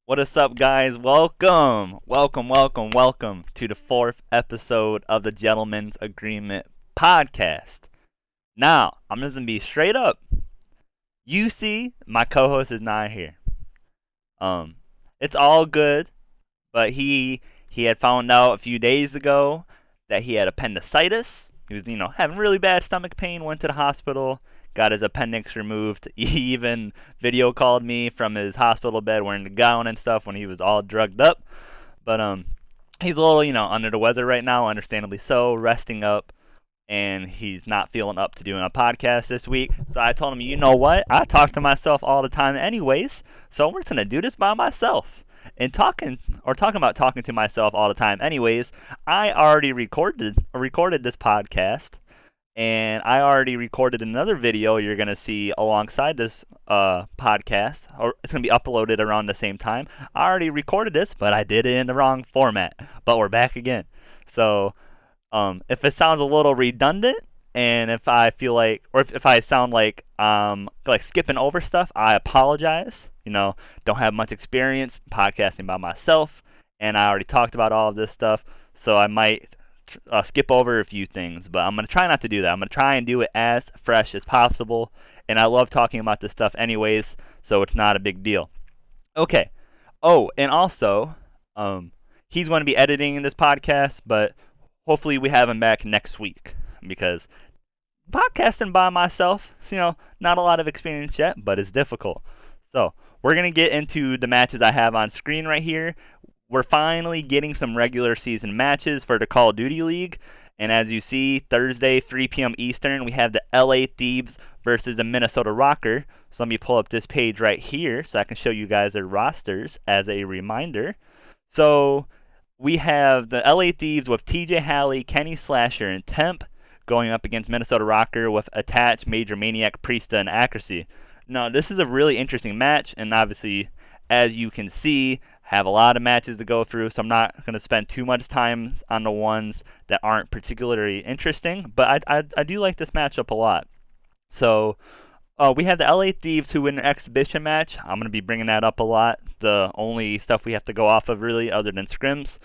What is up, guys? Welcome to the fourth episode of the Gentleman's Agreement podcast. Now, I'm just gonna be straight up. You see, my co-host is not here. Um, it's all good, but he had found out a few days ago that he had appendicitis. He was, having really bad stomach pain. Went to the hospital, got his appendix removed. He even video called me from his hospital bed wearing the gown and stuff when he was all drugged up. But he's a little, under the weather right now, understandably so, resting up, and he's not feeling up to doing a podcast this week. So I told him, you know what? I talk to myself all the time anyways, so we're just gonna do this by myself. And talking about talking to myself all the time anyways, I already recorded this podcast, and I already recorded another video you're going to see alongside this podcast, or it's going to be uploaded around the same time. I already recorded this, but I did it in the wrong format. But we're back again. So if it sounds a little redundant, and if I feel like, or if I sound like skipping over stuff, I apologize. Don't have much experience podcasting by myself, and I already talked about all of this stuff, so I might skip over a few things, but I'm going to try not to do that. I'm going to try and do it as fresh as possible, and I love talking about this stuff anyways, so it's not a big deal. Okay. Oh, and also, he's going to be editing this podcast, but hopefully we have him back next week, because podcasting by myself, not a lot of experience yet, but it's difficult. So, we're going to get into the matches I have on screen right here. We're finally getting some regular season matches for the Call of Duty League. And as you see, Thursday, 3 p.m. Eastern, we have the LA Thieves versus the Minnesota Rocker. So let me pull up this page right here so I can show you guys their rosters as a reminder. So we have the LA Thieves with TJ Halley, Kenny Slasher, and Temp going up against Minnesota Rocker with Attach, Major Maniac, Priesta, and Accuracy. Now, this is a really interesting match, and obviously, as you can see, have a lot of matches to go through, so I'm not going to spend too much time on the ones that aren't particularly interesting, but I do like this matchup a lot. So, we have the LA Thieves who win an exhibition match. I'm going to be bringing that up a lot, the only stuff we have to go off of, really, other than scrims.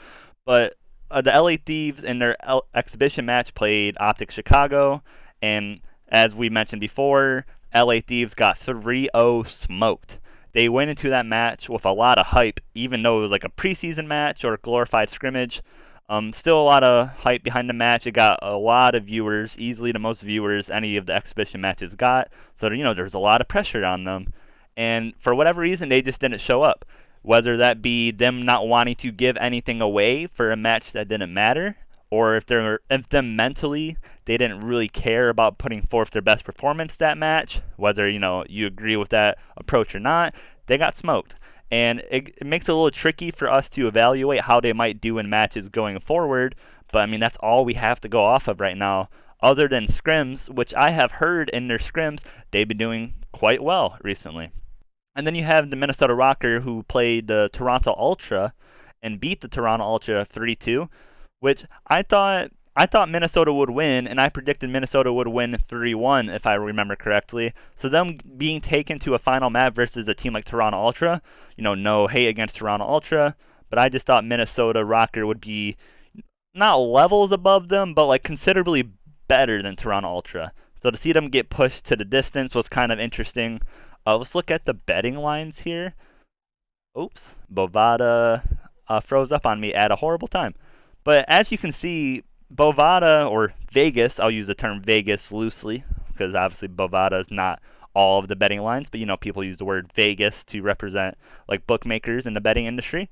But the LA Thieves in their exhibition match played Optic Chicago, and as we mentioned before, LA Thieves got 3-0 smoked. They went into that match with a lot of hype, even though it was like a preseason match or a glorified scrimmage. Still a lot of hype behind the match. It got a lot of viewers, easily the most viewers any of the exhibition matches got. So, there's a lot of pressure on them. And for whatever reason, they just didn't show up. Whether that be them not wanting to give anything away for a match that didn't matter, or if them mentally they didn't really care about putting forth their best performance that match, whether you agree with that approach or not, they got smoked. And it makes it a little tricky for us to evaluate how they might do in matches going forward, but that's all we have to go off of right now, other than scrims, which I have heard in their scrims they've been doing quite well recently. And then you have the Minnesota Rocker, who played the Toronto Ultra and beat the Toronto Ultra 3-2, which I thought Minnesota would win, and I predicted Minnesota would win 3-1 if I remember correctly. So them being taken to a final map versus a team like Toronto Ultra, no hate against Toronto Ultra, but I just thought Minnesota Rocker would be not levels above them, but like considerably better than Toronto Ultra. So to see them get pushed to the distance was kind of interesting. Let's look at the betting lines here. Oops, Bovada froze up on me at a horrible time. But as you can see, Bovada, or Vegas, I'll use the term Vegas loosely, because obviously Bovada is not all of the betting lines, but people use the word Vegas to represent like bookmakers in the betting industry.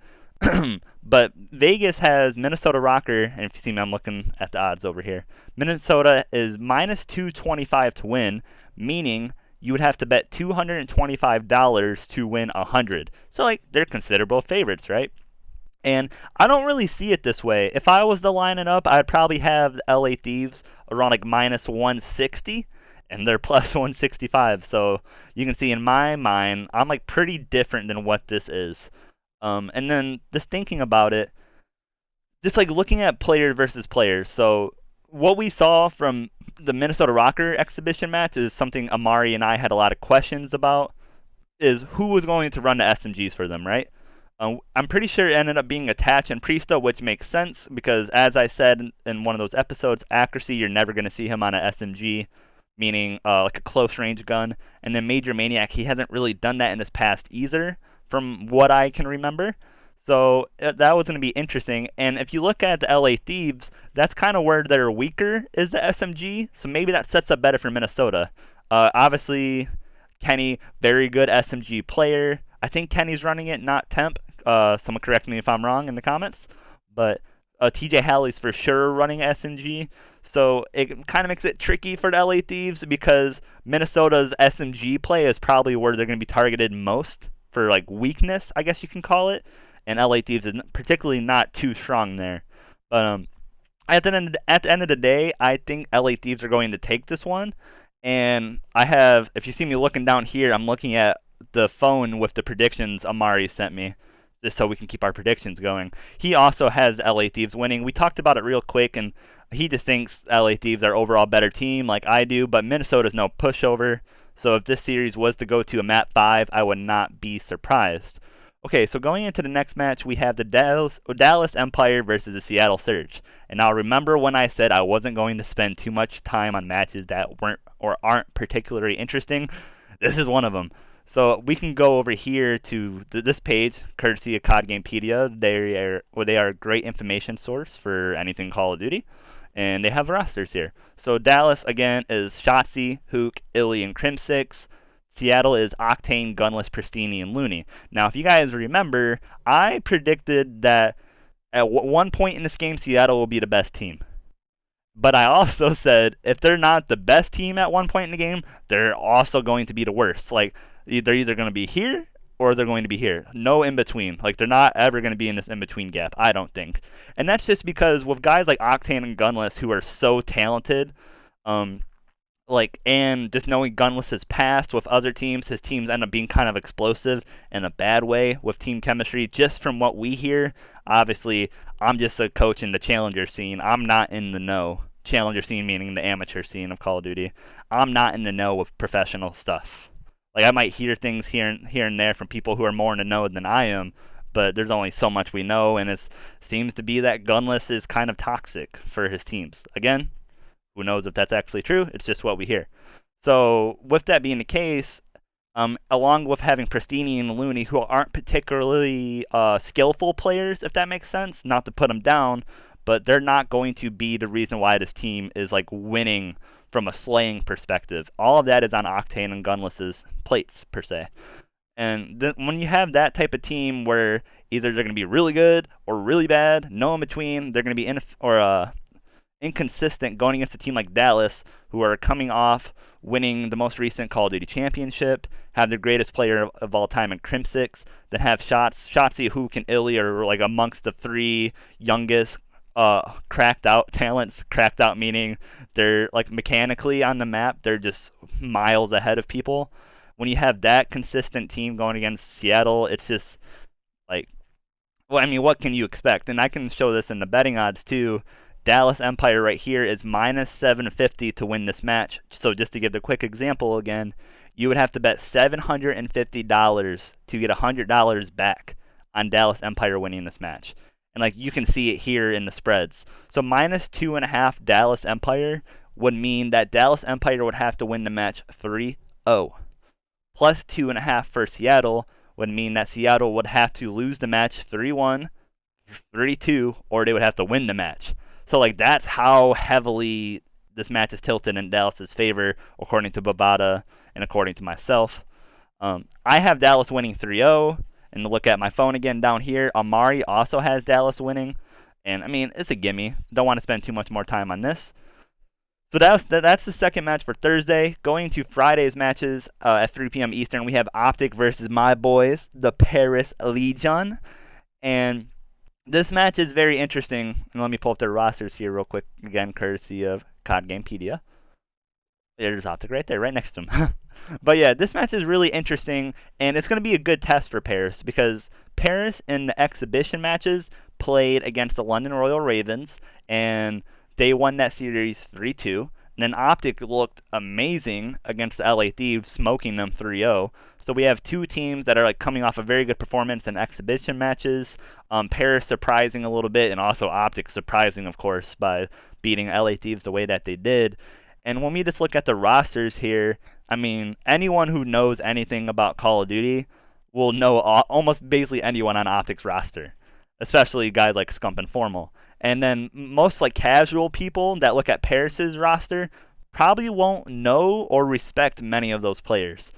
But Vegas has Minnesota Rocker, and if you see me, I'm looking at the odds over here. Minnesota is minus 225 to win, meaning you would have to bet $225 to win 100. So they're considerable favorites, right? And I don't really see it this way. If I was to line it up, I'd probably have the LA Thieves around minus 160, and they're plus 165. So you can see in my mind, I'm pretty different than what this is. And then just thinking about it, just looking at player versus player. So what we saw from the Minnesota Rocker exhibition match is something Amari and I had a lot of questions about, is who was going to run the SMGs for them, right? I'm pretty sure it ended up being attached in Priesta, which makes sense because, as I said in one of those episodes, accuracy, you're never going to see him on an SMG, meaning like a close range gun. And then Major Maniac, he hasn't really done that in his past either, from what I can remember. So that was going to be interesting. And if you look at the LA Thieves, that's kind of where they're weaker, is the SMG. So maybe that sets up better for Minnesota. Obviously, Kenny, very good SMG player. I think Kenny's running it, not Temp. Someone correct me if I'm wrong in the comments. But TJ Halley's for sure running SMG. So it kind of makes it tricky for the LA Thieves because Minnesota's SMG play is probably where they're going to be targeted most for like weakness, I guess you can call it. And LA Thieves is particularly not too strong there. But at the end of the day, I think LA Thieves are going to take this one. And I have, if you see me looking down here, I'm looking at the phone with the predictions Amari sent me, just so we can keep our predictions going. He also has LA Thieves winning. We talked about it real quick, and he just thinks LA Thieves are overall better team, like I do, but Minnesota's no pushover. So if this series was to go to a map 5, I would not be surprised. Okay, so going into the next match, we have the Dallas Empire versus the Seattle Surge. And now remember when I said I wasn't going to spend too much time on matches that weren't or aren't particularly interesting? This is one of them. So we can go over here to this page, courtesy of COD Gamepedia. They are a great information source for anything Call of Duty, and they have rosters here. So Dallas again is Shotzi, Hook, Illy, and Crim6. Seattle is Octane, Gunless, Pristini, and Looney. Now, if you guys remember, I predicted that at one point in this game, Seattle will be the best team. But I also said if they're not the best team at one point in the game, they're also going to be the worst. Like, they're either going to be here or they're going to be here. No in between. Like, they're not ever going to be in this in between gap, I don't think. And that's just because with guys like Octane and Gunless who are so talented, and just knowing Gunless's past with other teams, his teams end up being kind of explosive in a bad way with team chemistry. Just from what we hear, obviously, I'm just a coach in the challenger scene. I'm not in the know. Challenger scene meaning the amateur scene of Call of Duty. I'm not in the know with professional stuff. Like, I might hear things here and there from people who are more in the know than I am, but there's only so much we know, and it seems to be that Gunless is kind of toxic for his teams. Again, who knows if that's actually true? It's just what we hear. So with that being the case, along with having Pristini and Looney, who aren't particularly skillful players, if that makes sense, not to put them down, but they're not going to be the reason why this team is like winning from a slaying perspective. All of that is on Octane and Gunless's plates, per se. And when you have that type of team where either they're going to be really good or really bad, no in between, they're going to be inconsistent going against a team like Dallas, who are coming off winning the most recent Call of Duty Championship, have the greatest player of all time in Crim6, then have Shotzi, Hook, and Illy are like amongst the 3 youngest cracked out talents. Cracked out meaning they're like mechanically on the map, they're just miles ahead of people. When you have that consistent team going against Seattle, it's just like, well, I mean, what can you expect? And I can show this in the betting odds too. Dallas Empire right here is minus 750 to win this match. So just to give the quick example again, you would have to bet $750 to get $100 back on Dallas Empire winning this match. And like you can see it here in the spreads. So minus 2.5 Dallas Empire would mean that Dallas Empire would have to win the match 3-0. Plus 2.5 for Seattle would mean that Seattle would have to lose the match 3-1, 3-2, or they would have to win the match. So like that's how heavily this match is tilted in Dallas's favor, according to Bovada and according to myself. I have Dallas winning 3-0. And to look at my phone again down here, Amari also has Dallas winning. And I mean, it's a gimme. Don't want to spend too much more time on this. So that's the second match for Thursday. Going to Friday's matches at 3 p.m. Eastern, we have Optic versus my boys, the Paris Legion. And this match is very interesting. And let me pull up their rosters here real quick, again, courtesy of COD Gamepedia. There's Optic right there, right next to him. But yeah, this match is really interesting, and it's going to be a good test for Paris because Paris in the exhibition matches played against the London Royal Ravens, and they won that series 3-2. And then Optic looked amazing against the LA Thieves, smoking them 3-0. So we have two teams that are like coming off a very good performance in exhibition matches. Paris surprising a little bit, and also Optic surprising, of course, by beating LA Thieves the way that they did. And when we just look at the rosters here, I mean, anyone who knows anything about Call of Duty will know almost basically anyone on Optic's roster, especially guys like Scump and Formal. And then most like casual people that look at Paris's roster probably won't know or respect many of those players.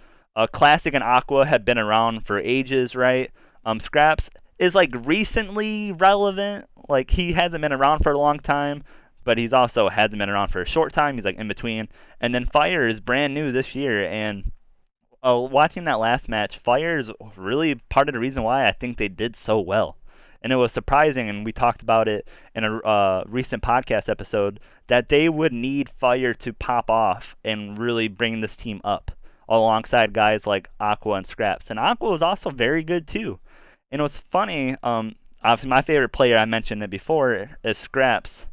Classic and Aqua have been around for ages, right? Scraps is like recently relevant. Like he hasn't been around for a long time, but he's also hasn't been around for a short time. He's like in between. And then Fire is brand new this year. And watching that last match, Fire is really part of the reason why I think they did so well. And it was surprising, and we talked about it in a recent podcast episode, that they would need Fire to pop off and really bring this team up alongside guys like Aqua and Scraps. And Aqua was also very good too. And it was funny, obviously my favorite player, I mentioned it before, is Scraps.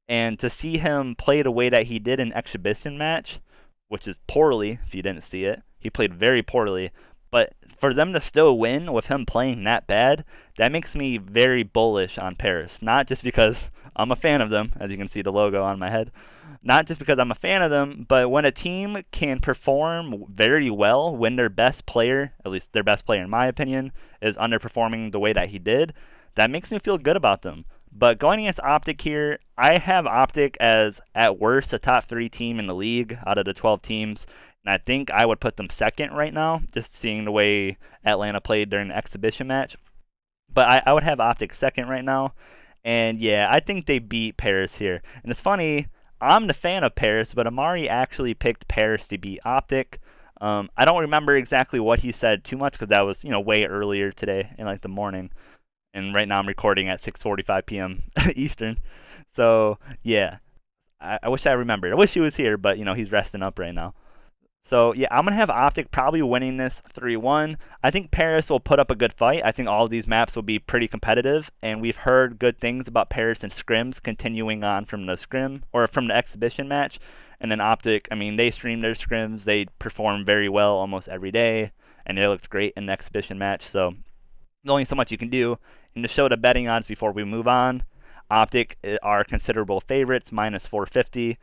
And to see him play the way that he did in exhibition match, which is poorly if you didn't see it, he played very poorly. But for them to still win with him playing that bad, that makes me very bullish on Paris. Not just because I'm a fan of them, as you can see the logo on my head. Not just because I'm a fan of them, but when a team can perform very well when their best player, at least their best player in my opinion, is underperforming the way that he did, that makes me feel good about them. But going against Optic here, I have Optic as, at worst, a top 3 team in the league out of the 12 teams. And I think I would put them second right now, just seeing the way Atlanta played during the exhibition match. But I would have Optic second right now. And yeah, I think they beat Paris here. And it's funny, I'm the fan of Paris, but Amari actually picked Paris to beat Optic. I don't remember exactly what he said too much because that was, way earlier today in like the morning. And right now I'm recording at 6:45 p.m. Eastern. So yeah, I wish I remembered. I wish he was here, but he's resting up right now. So yeah, I'm gonna have Optic probably winning this 3-1. I think Paris will put up a good fight. I think all of these maps will be pretty competitive, and we've heard good things about Paris and scrims continuing on from the scrim or from the exhibition match. And then Optic, I mean, they stream their scrims. They perform very well almost every day, and they looked great in the exhibition match. So there's only so much you can do. And to show the betting odds before we move on, Optic are considerable favorites, minus 450.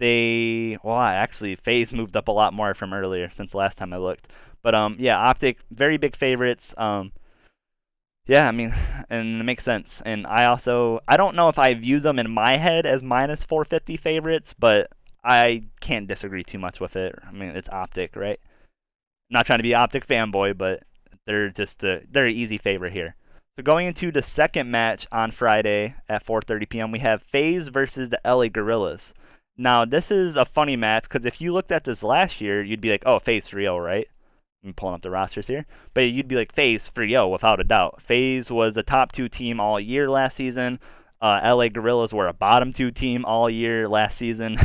Actually, Faze moved up a lot more from earlier since the last time I looked. But yeah, Optic, very big favorites. Yeah, I mean, and it makes sense. And I don't know if I view them in my head as minus 450 favorites, but I can't disagree too much with it. I mean, it's Optic, right? Not trying to be Optic fanboy, but they're just they're an easy favorite here. So going into the second match on Friday at 4:30 p.m., we have Faze versus the LA Gorillas. Now, this is a funny match because if you looked at this last year, you'd be like, oh, Faze 3-0, right? I'm pulling up the rosters here. But you'd be like, Faze 3-0 without a doubt. Faze was a top 2 team all year last season. LA Gorillas were a bottom 2 team all year last season.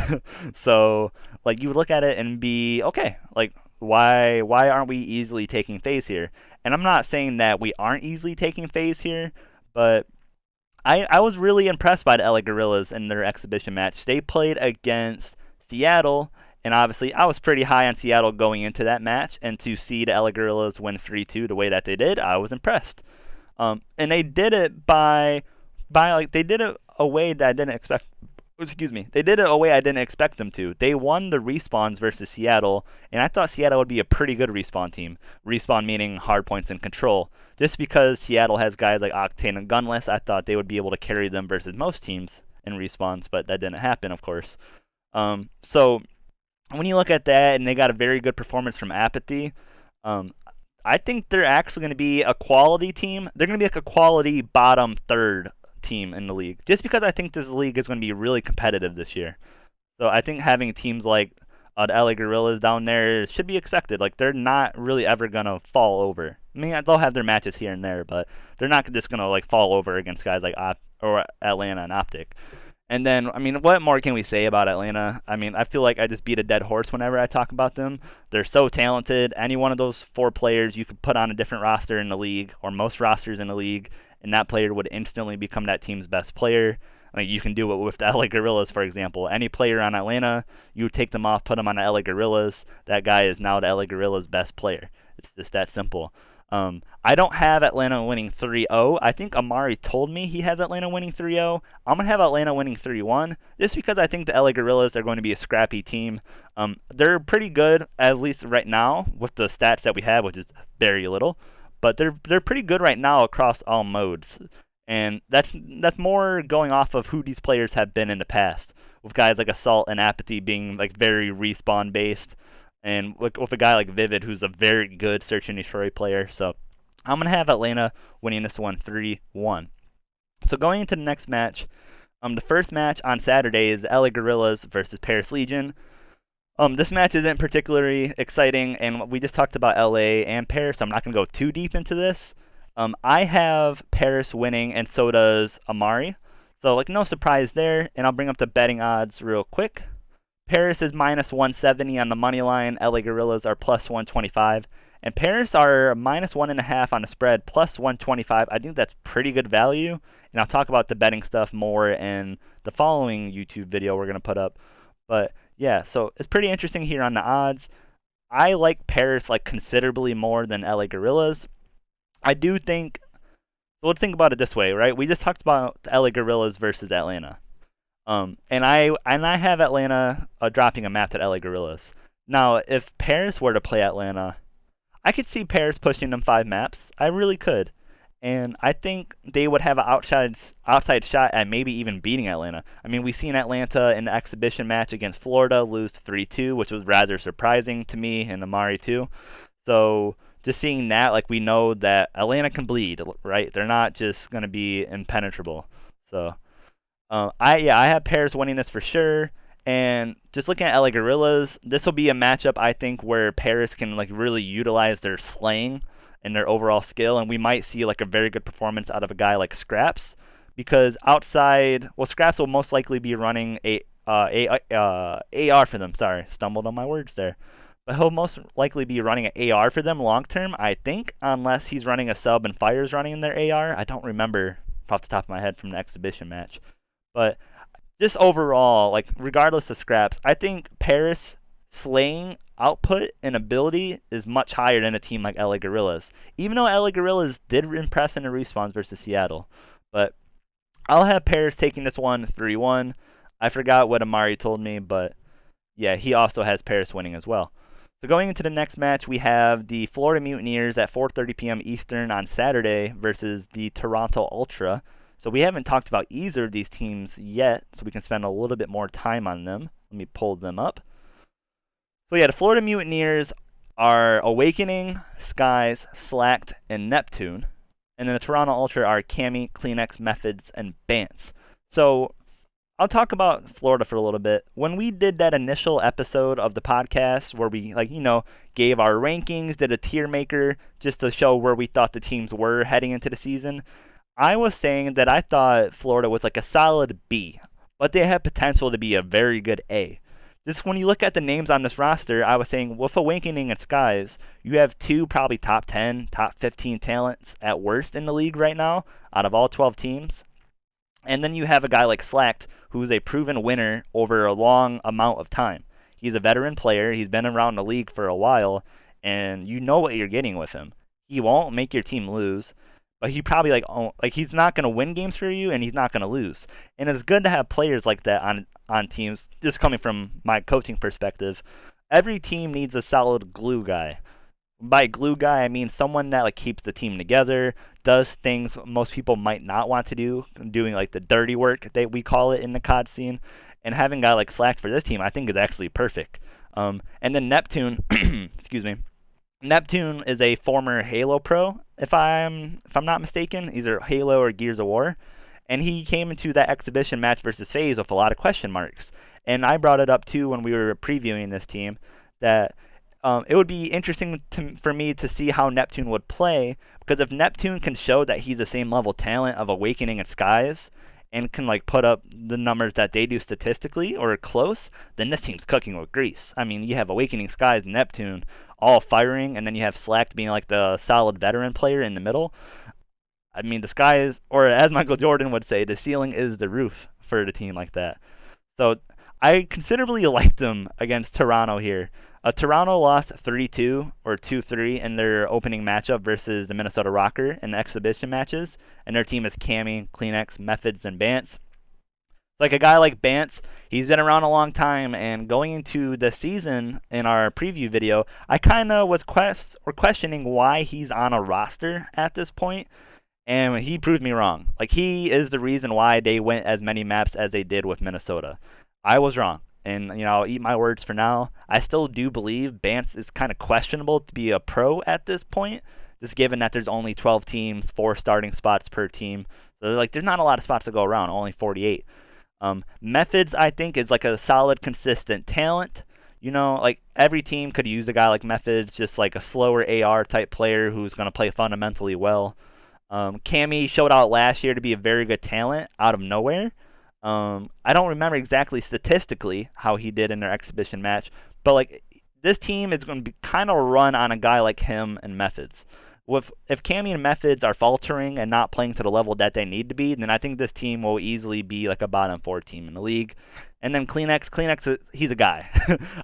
So, like, you would look at it and be, okay, like, why aren't we easily taking Faze here? And I'm not saying that we aren't easily taking Faze here, but I was really impressed by the LA Gorillas in their exhibition match. They played against Seattle, and obviously I was pretty high on Seattle going into that match, and to see the LA Gorillas win 3-2 the way that they did, I was impressed. And they did it by they did it a way that I didn't expect. They did it a way I didn't expect them to. They won the respawns versus Seattle, and I thought Seattle would be a pretty good respawn team. Respawn meaning hardpoints and control. Just because Seattle has guys like Octane and Gunless, I thought they would be able to carry them versus most teams in respawns, but that didn't happen, of course. So when you look at that, and they got a very good performance from Apathy, I think they're actually going to be a quality team. They're going to be like a quality bottom third team in the league, just because I think this league is going to be really competitive this year. So I think having teams like the LA Gorillas down there should be expected. Like, they're not really ever going to fall over. I mean, they'll have their matches here and there, but they're not just going to like fall over against guys like Atlanta and Optic. And then, I mean, what more can we say about Atlanta? I mean, I feel like I just beat a dead horse whenever I talk about them. They're so talented. Any one of those 4 players you could put on a different roster in the league, or most rosters in the league, and that player would instantly become that team's best player. Like you can do it with the LA Guerrillas, for example. Any player on Atlanta, you take them off, put them on the LA Guerrillas. That guy is now the LA Guerrillas' best player. It's just that simple. I don't have Atlanta winning 3-0. I think Amari told me he has Atlanta winning 3-0. I'm going to have Atlanta winning 3-1 just because I think the LA Guerrillas are going to be a scrappy team. They're pretty good, at least right now, with the stats that we have, which is very little. But they're pretty good right now across all modes. And that's more going off of who these players have been in the past, with guys like Assault and Apathy being like very respawn based, and with a guy like Vivid who's a very good search and destroy player. So I'm gonna have Atlanta winning this one 3-1. So going into the next match, the first match on Saturday is LA Guerrillas versus Paris Legion. This match isn't particularly exciting, and we just talked about LA and Paris, so I'm not gonna go too deep into this. I have Paris winning, and so does Amari. So, like, no surprise there. And I'll bring up the betting odds real quick. Paris is minus 170 on the money line. LA Guerrillas are plus 125. And Paris are minus 1.5 on the spread, plus 125. I think that's pretty good value. And I'll talk about the betting stuff more in the following YouTube video we're going to put up. But, yeah, so it's pretty interesting here on the odds. I like Paris, like, considerably more than LA Guerrillas. I do think, so let's think about it this way, right? We just talked about the LA Guerrillas versus Atlanta. And I have Atlanta dropping a map to LA Guerrillas. Now, if Paris were to play Atlanta, I could see Paris pushing them 5 maps. I really could. And I think they would have an outside shot at maybe even beating Atlanta. I mean, we've seen Atlanta in the exhibition match against Florida lose 3-2, which was rather surprising to me and Amari too. So just seeing that, like, we know that Atlanta can bleed, right? They're not just going to be impenetrable. So, I have Paris winning this for sure. And just looking at LA Guerrillas, this will be a matchup, I think, where Paris can, like, really utilize their slaying and their overall skill. And we might see, like, a very good performance out of a guy like Scraps. Because outside, well, Scraps will most likely be running AR for them. Sorry, stumbled on my words there. But he'll most likely be running an AR for them long term, I think, unless he's running a sub and Fire's running in their AR. I don't remember off the top of my head from the exhibition match. But just overall, like, regardless of Scraps, I think Paris slaying output and ability is much higher than a team like LA Guerrillas. Even though LA Guerrillas did impress in the respawns versus Seattle. But I'll have Paris taking this one 3-1. I forgot what Amari told me, but yeah, he also has Paris winning as well. So going into the next match, we have the Florida Mutineers at 4:30 p.m. Eastern on Saturday versus the Toronto Ultra. So we haven't talked about either of these teams yet, so we can spend a little bit more time on them. Let me pull them up. So yeah, the Florida Mutineers are Awakening, Skies, Slacked, and Neptune. And then the Toronto Ultra are Cami, Kleenex, Methods, and Bance. So I'll talk about Florida for a little bit. When we did that initial episode of the podcast where we, like, gave our rankings, did a tier maker just to show where we thought the teams were heading into the season, I was saying that I thought Florida was like a solid B, but they had potential to be a very good A. Just when you look at the names on this roster, I was saying with Awakening and Skies, you have 2 probably top 10, top 15 talents at worst in the league right now out of all 12 teams. And then you have a guy like Slacked, who's a proven winner over a long amount of time. He's a veteran player. He's been around the league for a while, and you know what you're getting with him. He won't make your team lose, but he probably, he's not going to win games for you, and he's not going to lose. And it's good to have players like that on teams, just coming from my coaching perspective. Every team needs a solid glue guy. By glue guy, I mean someone that, like, keeps the team together, does things most people might not want to do, doing, like, the dirty work that we call it in the COD scene. And having a guy like Slack for this team, I think, is actually perfect. And then Neptune, excuse me, Neptune is a former Halo pro, if I'm not mistaken, either Halo or Gears of War. And he came into that exhibition match versus Faze with a lot of question marks. And I brought it up too when we were previewing this team, that it would be interesting for me to see how Neptune would play, because if Neptune can show that he's the same level talent of Awakening and Skies and can, like, put up the numbers that they do statistically or close, then this team's cooking with grease. I mean, you have Awakening, Skies, and Neptune all firing, and then you have Slacked being, like, the solid veteran player in the middle. I mean, the Skies, or as Michael Jordan would say, the ceiling is the roof for the team like that. So I considerably liked them against Toronto here. Toronto lost 3-2 or 2-3 in their opening matchup versus the Minnesota Rocker in the exhibition matches, and their team is Cammy, Kleenex, Methods, and Bance. Like a guy like Bance, he's been around a long time, and going into the season in our preview video, I kind of was questioning why he's on a roster at this point, and he proved me wrong. Like, he is the reason why they went as many maps as they did with Minnesota. I was wrong, and I'll eat my words for now. I still do believe Bance is kind of questionable to be a pro at this point, just given that there's only 12 teams, 4 starting spots per team. So like, there's not a lot of spots to go around, only 48. Methods, I think, is like a solid, consistent talent. Like every team could use a guy like Methods, just like a slower AR type player who's going to play fundamentally well. Cammy showed out last year to be a very good talent out of nowhere. I don't remember exactly statistically how he did in their exhibition match, but like this team is going to be kind of run on a guy like him and Methods. If Cammy and Methods are faltering and not playing to the level that they need to be, then I think this team will easily be like a bottom 4 team in the league. And then Kleenex, he's a guy.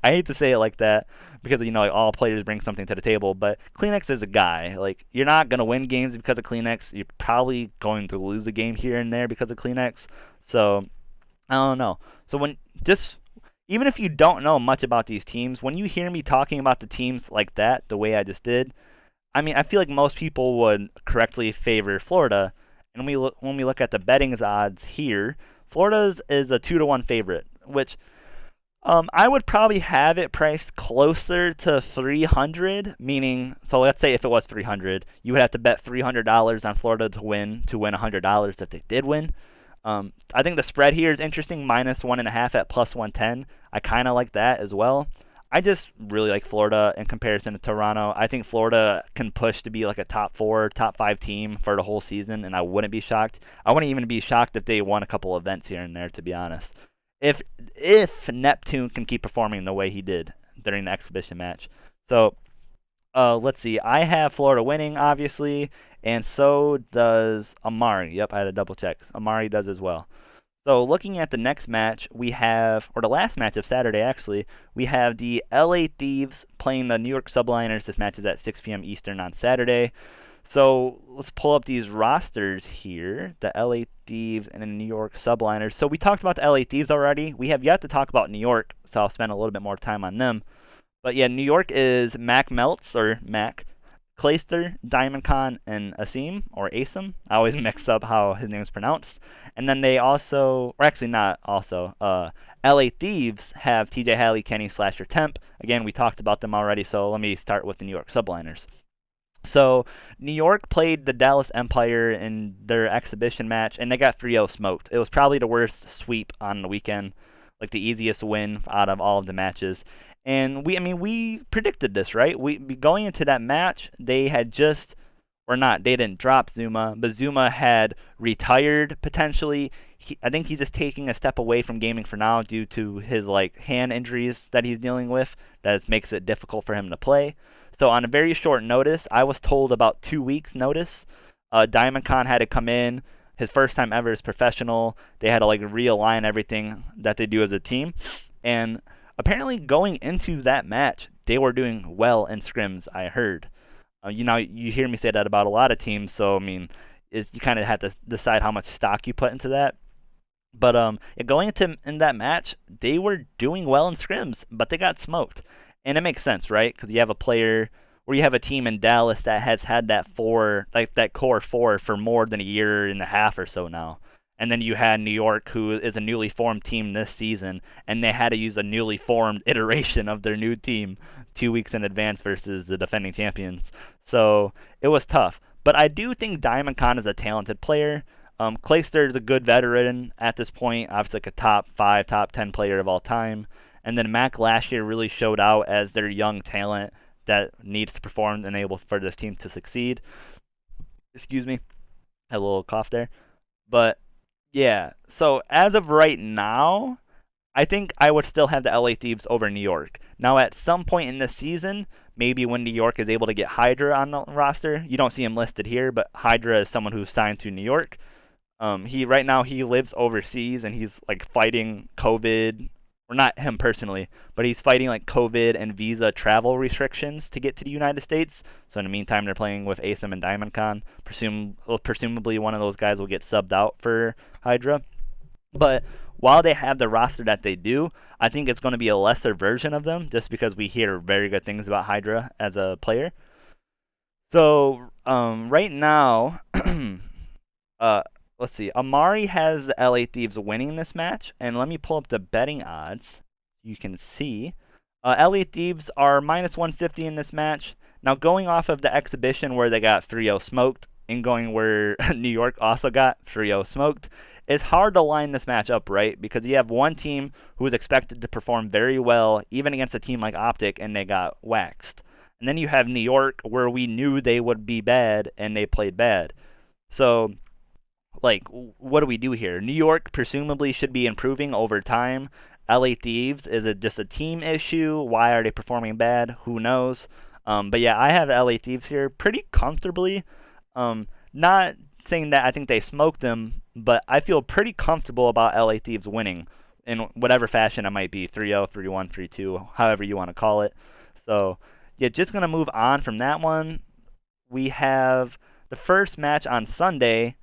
I hate to say it like that because like all players bring something to the table, but Kleenex is a guy. Like, you're not gonna win games because of Kleenex. You're probably going to lose a game here and there because of Kleenex. So I don't know. So even if you don't know much about these teams, when you hear me talking about the teams like that, the way I just did, I mean, I feel like most people would correctly favor Florida. And when we look at the betting odds here, Florida's is a 2-1 favorite, which I would probably have it priced closer to 300. Meaning, so let's say if it was 300, you would have to bet $300 on Florida to win $100 if they did win. I think the spread here is interesting, -1.5 at +110. I kind of like that as well. I just really like Florida in comparison to Toronto. I think Florida can push to be like a top 4, top 5 team for the whole season, and I wouldn't be shocked. I wouldn't even be shocked if they won a couple events here and there, to be honest. If Neptune can keep performing the way he did during the exhibition match. So let's see. I have Florida winning, obviously, and so does Amari. Yep, I had to double check. Amari does as well. So looking at the next match, we have, or the last match of Saturday actually, we have the LA Thieves playing the New York Subliners. This match is at 6 p.m. Eastern on Saturday. So let's pull up these rosters here, the LA Thieves and the New York Subliners. So we talked about the LA Thieves already. We have yet to talk about New York, so I'll spend a little bit more time on them. But yeah, New York is Mac Meltz, or Mac, Clayster, Diamond Con, and Asim, or Asim. I always mix up how his name is pronounced. And then they also, or actually not also, LA Thieves have TJ Halley, Kenny, Slasher, Temp. Again, we talked about them already, so let me start with the New York Subliners. So New York played the Dallas Empire in their exhibition match, and they got 3-0 smoked. It was probably the worst sweep on the weekend, like the easiest win out of all of the matches. And we predicted this, right? We going into that match, they had just, or not, they didn't drop Zuma, but Zuma had retired potentially. I think he's just taking a step away from gaming for now due to his like hand injuries that he's dealing with. That makes it difficult for him to play. So on a very short notice, I was told about 2 weeks notice. Diamond Con had to come in, his first time ever as professional. They had to like realign everything that they do as a team, and apparently going into that match, they were doing well in scrims, I heard. You hear me say that about a lot of teams, so I mean, you kind of have to decide how much stock you put into that. But going in that match, they were doing well in scrims, but they got smoked. And it makes sense, right? Because you have a player, or you have a team in Dallas that has had that core 4 for more than a year and a half or so now. And then you had New York, who is a newly formed team this season, and they had to use a newly formed iteration of their new team 2 weeks in advance versus the defending champions. So it was tough. But I do think Diamond Con is a talented player. Clayster is a good veteran at this point, obviously like a top 5, top 10 player of all time. And then Mac last year really showed out as their young talent that needs to perform and able for this team to succeed. Excuse me. Had a little cough there. But yeah, so as of right now, I think I would still have the LA Thieves over New York. Now, at some point in the season, maybe when New York is able to get Hydra on the roster, you don't see him listed here, but Hydra is someone who's signed to New York. He right now he lives overseas and he's like fighting COVID, or not him personally, but he's fighting like COVID and visa travel restrictions to get to the United States. So in the meantime, they're playing with ASIM and DiamondCon. Presumably one of those guys will get subbed out for Hydra. But while they have the roster that they do, I think it's going to be a lesser version of them, just because we hear very good things about Hydra as a player. So right now, let's see. Amari has the LA Thieves winning this match, and let me pull up the betting odds. You can see LA Thieves are minus 150 in this match. Now, going off of the exhibition where they got 3-0 smoked, and going where New York also got 3-0 smoked, it's hard to line this match up right, because you have one team who is expected to perform very well, even against a team like Optic, and they got waxed. And then you have New York, where we knew they would be bad, and they played bad. So, like, what do we do here? New York presumably should be improving over time. LA Thieves, is it just a team issue? Why are they performing bad? Who knows? But yeah, I have LA Thieves here pretty comfortably. Not saying that I think they smoked them, but I feel pretty comfortable about LA Thieves winning in whatever fashion it might be, 3-0, 3-1, 3-2, however you want to call it. So, yeah, just going to move on from that one. We have the first match on Sunday.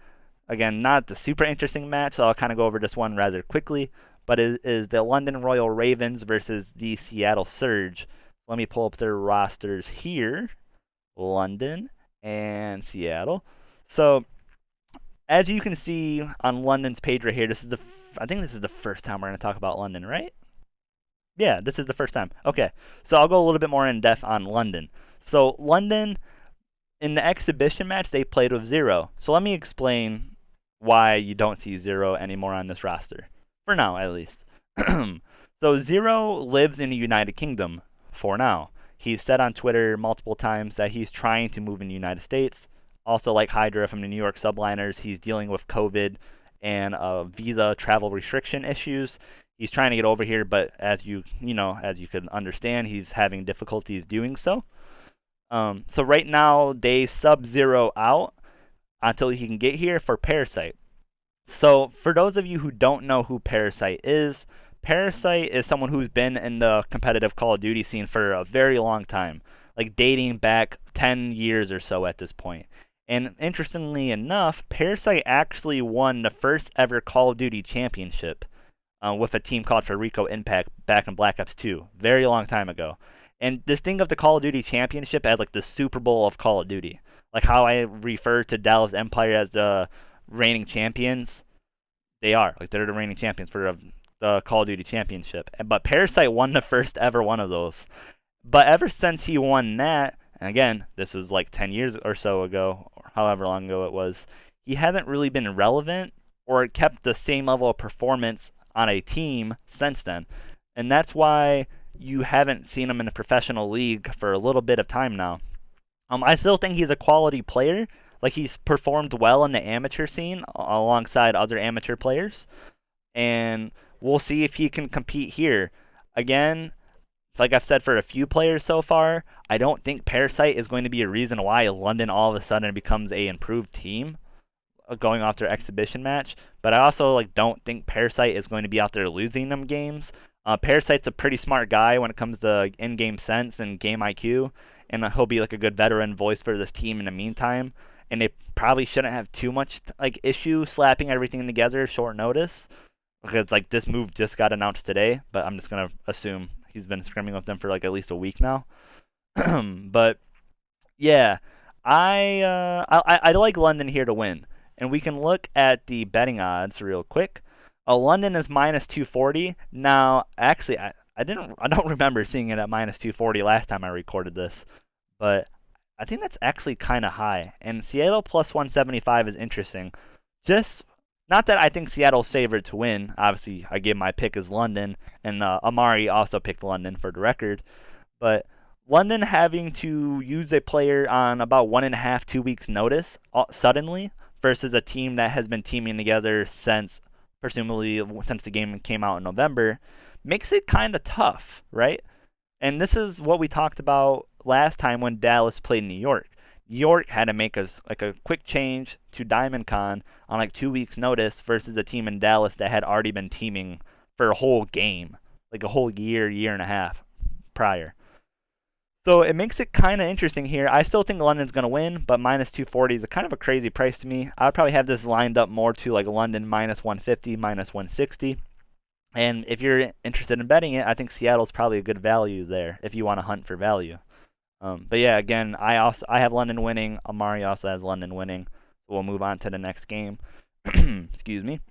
Again, not the super interesting match, so I'll kind of go over this one rather quickly. But it is the London Royal Ravens versus the Seattle Surge. Let me pull up their rosters here. London and Seattle. So, as you can see on London's page right here, I think this is the first time we're going to talk about London, right? Yeah, this is the first time. Okay, so I'll go a little bit more in depth on London. So London, in the exhibition match, they played with 0. So let me explain why you don't see 0 anymore on this roster. For now, at least. So 0 lives in the United Kingdom for now. He's said on Twitter multiple times that he's trying to move in the United States. Also, like Hydra from the New York Subliners, he's dealing with COVID and visa travel restriction issues. He's trying to get over here, but as you could understand, he's having difficulties doing so. So right now, they sub 0 out until he can get here for Parasite. So for those of you who don't know who Parasite is someone who's been in the competitive Call of Duty scene for a very long time, like dating back 10 years or so at this point. And interestingly enough, Parasite actually won the first ever Call of Duty championship with a team called Farico Impact back in Black Ops 2, very long time ago. And this thing of the Call of Duty championship as like the Super Bowl of Call of Duty, like how I refer to Dallas Empire as the reigning champions, they are. Like, they're the reigning champions for the Call of Duty championship. But Parasite won the first ever one of those. But ever since he won that, and again, this was like 10 years or so ago, or however long ago it was, he hasn't really been relevant or kept the same level of performance on a team since then. And that's why you haven't seen him in a professional league for a little bit of time now. I still think he's a quality player. Like, he's performed well in the amateur scene alongside other amateur players. And we'll see if he can compete here. Again, like I've said for a few players so far, I don't think Parasite is going to be a reason why London all of a sudden becomes a improved team going off their exhibition match. But I also don't think Parasite is going to be out there losing them games. Parasite's a pretty smart guy when it comes to in-game sense and game IQ, and he'll be like a good veteran voice for this team in the meantime. And they probably shouldn't have too much issue slapping everything together short notice, because this move just got announced today. But I'm just gonna assume he's been scrimming with them for at least a week now. But yeah, I like London here to win, and we can look at the betting odds real quick. London is minus 240 now. Actually, I don't remember seeing it at minus 240 last time I recorded this, but I think that's actually kind of high. And Seattle plus 175 is interesting. Just not that I think Seattle's favored to win. Obviously, I gave my pick as London, and Amari also picked London for the record. But London having to use a player on about 1.5, 2 weeks notice suddenly versus a team that has been teaming together presumably since the game came out in November, makes it kind of tough, right? And this is what we talked about last time when Dallas played New York. York had to make a quick change to Diamond Con on like 2 weeks' notice versus a team in Dallas that had already been teaming for a whole game, like a whole year and a half prior. So it makes it kind of interesting here. I still think London's going to win, but minus 240 is a kind of a crazy price to me. I would probably have this lined up more to like London minus 150, minus 160. And if you're interested in betting it, I think Seattle's probably a good value there if you want to hunt for value. But yeah, again, I have London winning. Amari also has London winning. So we'll move on to the next game. Excuse me.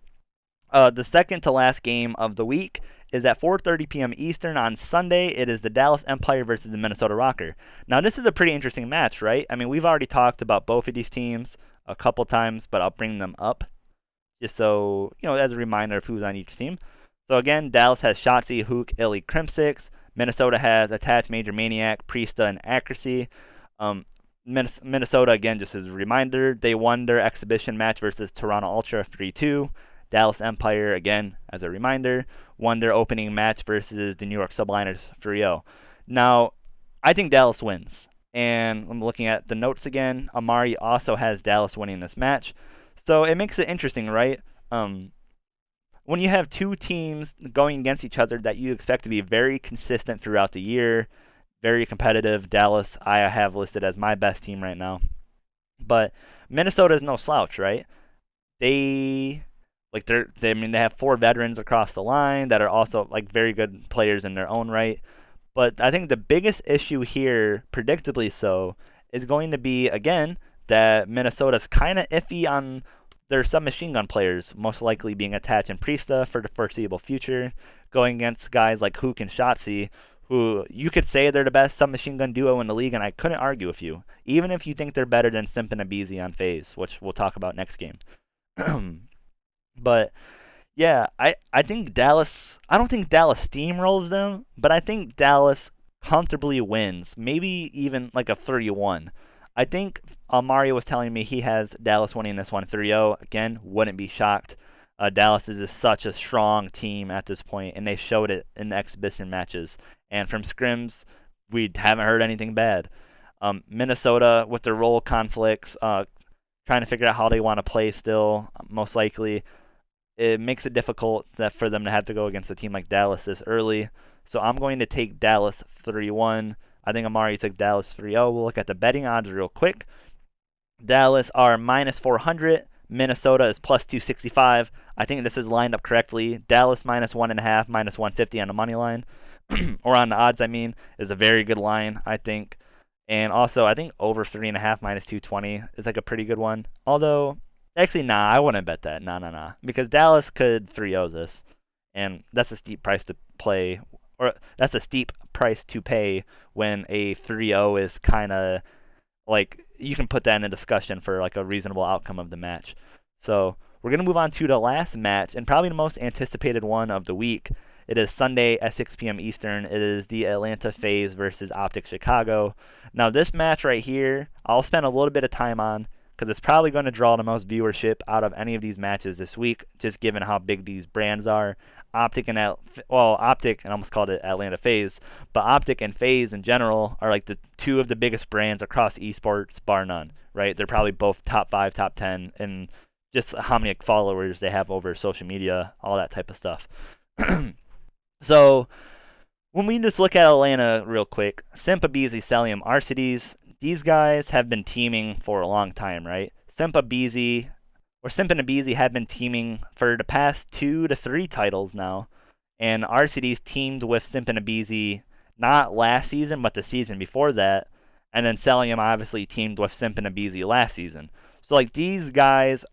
The second to last game of the week is at 4:30 p.m. Eastern on Sunday. It is the Dallas Empire versus the Minnesota Rocker. Now, this is a pretty interesting match, right? I mean, we've already talked about both of these teams a couple times, but I'll bring them up just so, as a reminder of who's on each team. So again, Dallas has Shotzi, Hook, Illy, Crimsix. Minnesota has Attached, Major Maniac, Priesta, and Accuracy. Minnesota, again, just as a reminder, they won their exhibition match versus Toronto Ultra 3-2. Dallas Empire, again, as a reminder, won their opening match versus the New York Subliners 3-0. Now, I think Dallas wins. And I'm looking at the notes again. Amari also has Dallas winning this match. So it makes it interesting, right? When you have two teams going against each other that you expect to be very consistent throughout the year, very competitive. Dallas, I have listed as my best team right now. But Minnesota is no slouch, right? They have 4 veterans across the line that are also like very good players in their own right. But I think the biggest issue here, predictably so, is going to be, again, that Minnesota's kind of iffy on their submachine gun players, most likely being Attached and Priesta for the foreseeable future, going against guys like Hook and Shotzi, who you could say they're the best submachine gun duo in the league, and I couldn't argue with you, even if you think they're better than Simp and Abizi on Faze, which we'll talk about next game. But yeah, I think Dallas, I don't think Dallas steamrolls them, but I think Dallas comfortably wins, maybe even like a 3-1. I think Mario was telling me he has Dallas winning this one 3-0. Again, wouldn't be shocked. Dallas is just such a strong team at this point, and they showed it in the exhibition matches. And from scrims, we haven't heard anything bad. Minnesota, with their role conflicts, trying to figure out how they want to play still, most likely, it makes it difficult for them to have to go against a team like Dallas this early. So I'm going to take Dallas 3-1. I think Amari took Dallas 3-0. We'll look at the betting odds real quick. Dallas are minus 400. Minnesota is plus 265. I think this is lined up correctly. Dallas minus 1.5, minus 150 on the money line, or on the odds, I mean, is a very good line, I think. And also, I think over 3.5, minus 220 is like a pretty good one. Although, actually, nah, I wouldn't bet that. Nah. Because Dallas could 3-0 this. And that's a steep price to play. Or that's a steep price to pay when a 3-0 is kind of like, you can put that in a discussion for like a reasonable outcome of the match. So we're going to move on to the last match, and probably the most anticipated one of the week. It is Sunday at 6 p.m. Eastern. It is the Atlanta Faze versus Optic Chicago. Now this match right here, I'll spend a little bit of time on, because it's probably going to draw the most viewership out of any of these matches this week, just given how big these brands are. Optic, and I almost called it Atlanta Faze, but Optic and Faze in general are like the two of the biggest brands across esports, bar none, right? They're probably both top 5, top 10, and just how many followers they have over social media, all that type of stuff. So when we just look at Atlanta real quick, Simp, Abizi, Celium, Arcides, these guys have been teaming for a long time, right? Simp and Abizi have been teaming for the past 2 to 3 titles now, and Arcides teamed with Simp and Abizi not last season, but the season before that, and then Celium obviously teamed with Simp and Abizi last season. So like these guys,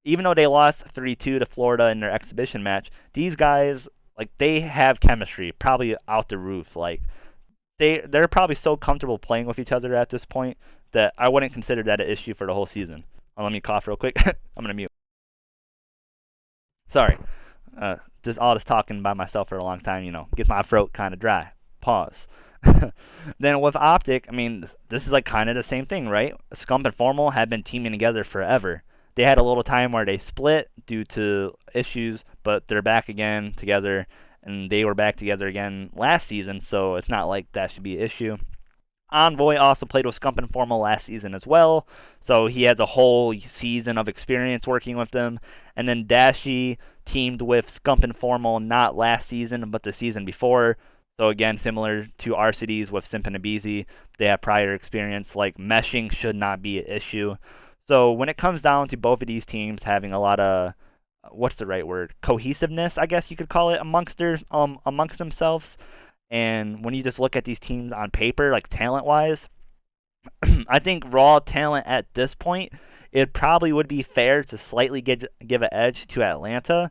even though they lost 3-2 to Florida in their exhibition match, these guys, like, they have chemistry, probably out the roof. Like, they're probably so comfortable playing with each other at this point that I wouldn't consider that an issue for the whole season. Let me cough real quick. I'm going to mute. Sorry. All this talking by myself for a long time, gets my throat kind of dry. Pause. Then with Optic, I mean, this is like kind of the same thing, right? Scump and Formal have been teaming together forever. They had a little time where they split due to issues, but they're back again together, and they were back together again last season, so it's not like that should be an issue. Envoy also played with Scump and Formal last season as well, so he has a whole season of experience working with them. And then Dashi teamed with Scump and Formal not last season, but the season before. So again, similar to RCDs with Simp and Abizi, they have prior experience. Like meshing should not be an issue. So when it comes down to both of these teams having a lot of what's the right word? Cohesiveness, I guess you could call it amongst themselves. And when you just look at these teams on paper, like talent wise, I think raw talent at this point, it probably would be fair to slightly give an edge to Atlanta.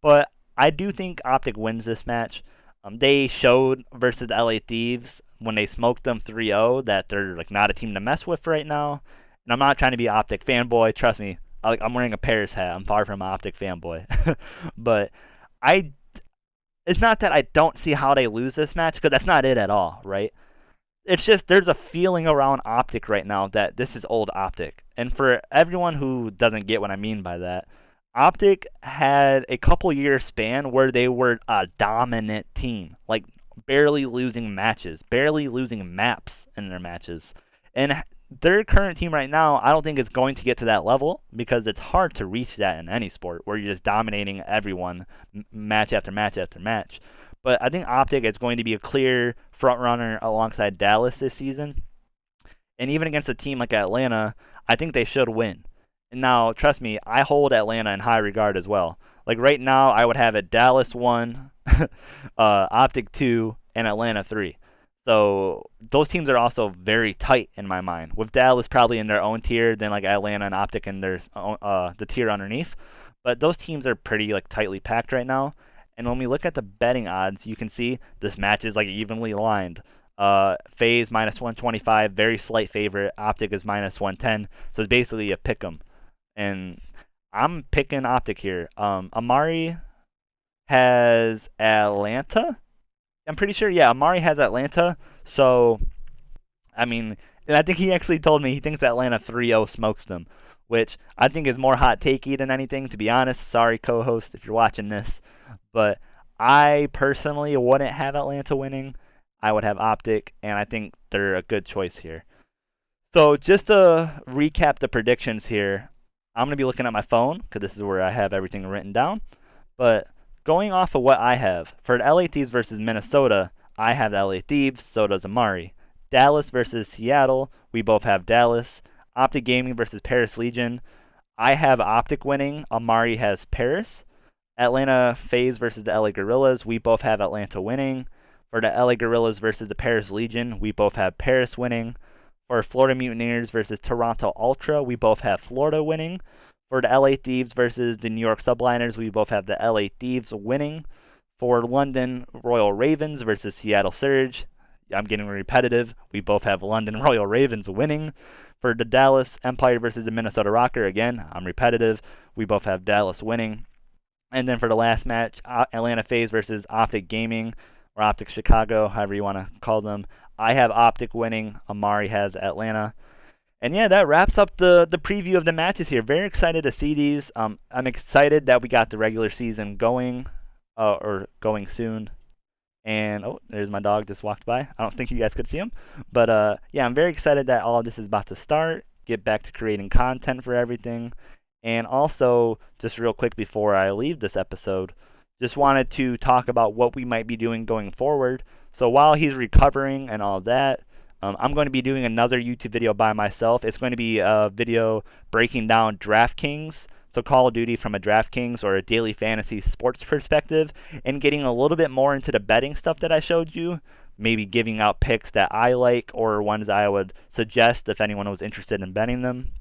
But I do think Optic wins this match. They showed versus the LA Thieves when they smoked them 3-0 that they're like not a team to mess with right now. And I'm not trying to be Optic fanboy. Trust me, I'm wearing a Paris hat. I'm far from an Optic fanboy. But I it's not that I don't see how they lose this match, because that's not it at all, right? It's just there's a feeling around Optic right now that this is old Optic. And for everyone who doesn't get what I mean by that, Optic had a couple year span where they were a dominant team, like barely losing matches, barely losing maps in their matches. And their current team right now, I don't think it's going to get to that level, because it's hard to reach that in any sport where you're just dominating everyone match after match after match. But I think Optic is going to be a clear front runner alongside Dallas this season. And even against a team like Atlanta, I think they should win. And now, trust me, I hold Atlanta in high regard as well. Like right now, I would have it Dallas 1, Optic 2, and Atlanta 3. So those teams are also very tight in my mind, with Dallas probably in their own tier, then like Atlanta and Optic in their the tier underneath. But those teams are pretty like tightly packed right now. And when we look at the betting odds, you can see this match is like evenly lined. Faze minus 125, very slight favorite. Optic is minus 110, so it's basically a pick 'em. And I'm picking Optic here. Amari has Atlanta. I'm pretty sure, yeah, Amari has Atlanta. So, I mean, and I think he actually told me he thinks Atlanta 3-0 smokes them, which I think is more hot takey than anything, to be honest. Sorry, co-host, if you're watching this. But I personally wouldn't have Atlanta winning. I would have Optic, and I think they're a good choice here. So just to recap the predictions here, I'm going to be looking at my phone, because this is where I have everything written down. But going off of what I have, for the LA Thieves versus Minnesota, I have the LA Thieves, so does Amari. Dallas versus Seattle, we both have Dallas. Optic Gaming versus Paris Legion, I have Optic winning, Amari has Paris. Atlanta Faze versus the LA Guerrillas, we both have Atlanta winning. For the LA Guerrillas versus the Paris Legion, we both have Paris winning. For Florida Mutineers versus Toronto Ultra, we both have Florida winning. For the LA Thieves versus the New York Subliners, we both have the LA Thieves winning. For London Royal Ravens versus Seattle Surge, I'm getting repetitive, we both have London Royal Ravens winning. For the Dallas Empire versus the Minnesota Rocker, again, I'm repetitive, we both have Dallas winning. And then for the last match, Atlanta Faze versus Optic Gaming, or Optic Chicago, however you want to call them, I have Optic winning, Amari has Atlanta. And yeah, that wraps up the preview of the matches here. Very excited to see these. I'm excited that we got the regular season going, or going soon. And oh, there's my dog just walked by. I don't think you guys could see him. But yeah, I'm very excited that all of this is about to start. Get back to creating content for everything. And also, just real quick before I leave this episode, just wanted to talk about what we might be doing going forward. So while he's recovering and all that, I'm going to be doing another YouTube video by myself. It's going to be a video breaking down DraftKings, so Call of Duty from a DraftKings or a daily fantasy sports perspective, and getting a little bit more into the betting stuff that I showed you, maybe giving out picks that I like or ones I would suggest if anyone was interested in betting them.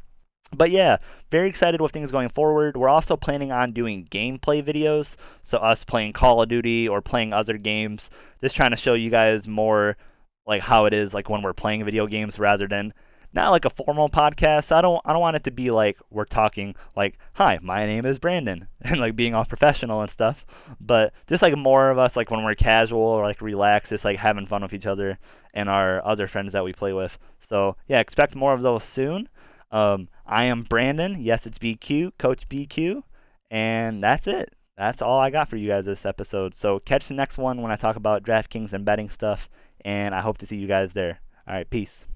But yeah, very excited with things going forward. We're also planning on doing gameplay videos, so us playing Call of Duty or playing other games, just trying to show you guys more like how it is like when we're playing video games, rather than not like a formal podcast. I don't want it to be like we're talking like, hi, my name is Brandon, and like being all professional and stuff, but just like more of us like when we're casual or like relaxed, just like having fun with each other and our other friends that we play with. So yeah, expect more of those soon. I am Brandon. Yes, it's BQ, Coach BQ, and that's it. That's all I got for you guys this episode. So catch the next one when I talk about DraftKings and betting stuff, and I hope to see you guys there. All right, peace.